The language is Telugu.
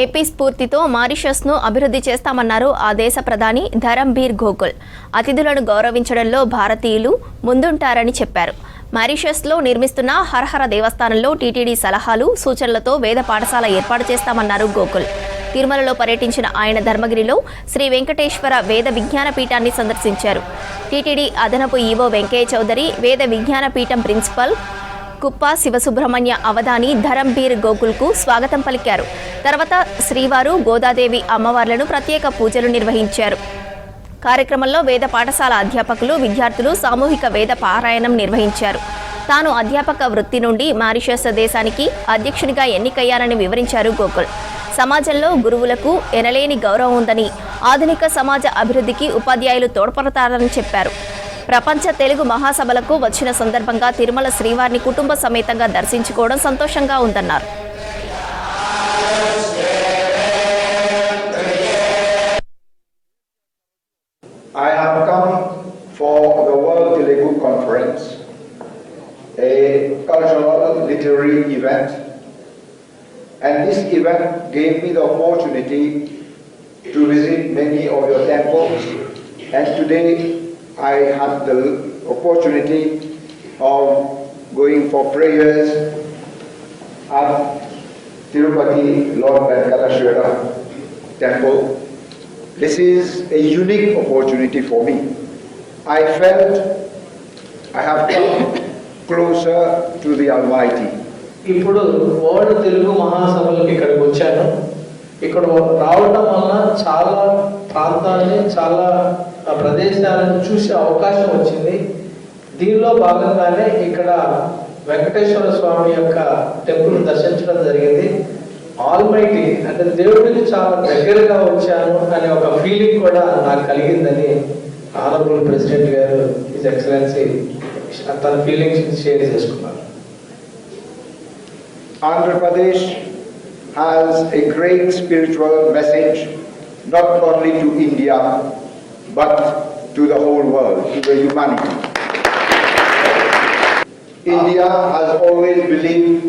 ఏపీ స్ఫూర్తితో మారిషస్ను అభివృద్ధి చేస్తామన్నారు ఆ దేశ ప్రధాని ధరంబీర్ గోకుల్. అతిథులను గౌరవించడంలో భారతీయులు ముందుంటారని చెప్పారు. మారిషస్లో నిర్మిస్తున్న హరహర దేవస్థానంలో టీటీడీ సలహాలు, సూచనలతో వేద పాఠశాల ఏర్పాటు చేస్తామన్నారు గోకుల్. తిరుమలలో పర్యటించిన ఆయన ధర్మగిరిలో శ్రీ వెంకటేశ్వర వేద విజ్ఞాన పీఠాన్ని సందర్శించారు. టీటీడీ అదనపు ఈవో వెంకయ్య చౌదరి, వేద విజ్ఞాన పీఠం ప్రిన్సిపల్ కుప్ప శివసుబ్రహ్మణ్య అవధాని ధరంబీర్ గోకుల్కు స్వాగతం పలికారు. తర్వాత శ్రీవారు, గోదాదేవి అమ్మవార్లను ప్రత్యేక పూజలు నిర్వహించారు. కార్యక్రమంలో వేద పాఠశాల అధ్యాపకులు, విద్యార్థులు సామూహిక వేద పారాయణం నిర్వహించారు. తాను అధ్యాపక వృత్తి నుండి మారిషస్ దేశానికి అధ్యక్షునిగా ఎన్నికయ్యారని వివరించారు గోకుల్. సమాజంలో గురువులకు ఎనలేని గౌరవం ఉందని, ఆధునిక సమాజ అభివృద్ధికి ఉపాధ్యాయులు తోడ్పడతారని చెప్పారు. ప్రపంచ తెలుగు మహాసభలకు వచ్చిన సందర్భంగా తిరుమల శ్రీవారిని కుటుంబ సమేతంగా దర్శించుకోవడం సంతోషంగా ఉందన్నారు. I have come for the World Telugu Conference, a cultural literary event, and this event gave me the opportunity to visit many of your temples, and today I had the opportunity of going for prayers at Tirupati Lord Venkateshwara temple. This is a unique opportunity for me. I felt I have come closer to the Almighty. ఇప్పుడు వరల్డ్ తెలుగు మహాసభలకు ఇక్కడికి వచ్చాను. ఇక్కడ రావడం వల్ల చాలా ప్రాంతాన్ని, చాలా ప్రదేశాలను చూసే అవకాశం వచ్చింది. దీనిలో భాగంగానే ఇక్కడ వెంకటేశ్వర స్వామి యొక్క టెంపుల్ దర్శించడం జరిగింది. ఆల్మైటీ అంటే దేవుడికి చాలా దగ్గరగా వచ్చాను అనే ఒక ఫీలింగ్ కూడా నాకు కలిగిందని ఆనరబుల్ ప్రెసిడెంట్ గారు, హిజ్ ఎక్సలెన్సీ తన ఫీలింగ్స్ షేర్ చేసుకున్నారు. Andhra Pradesh has a great spiritual message, not only to India, but to the whole world, to the humanity. India has always believed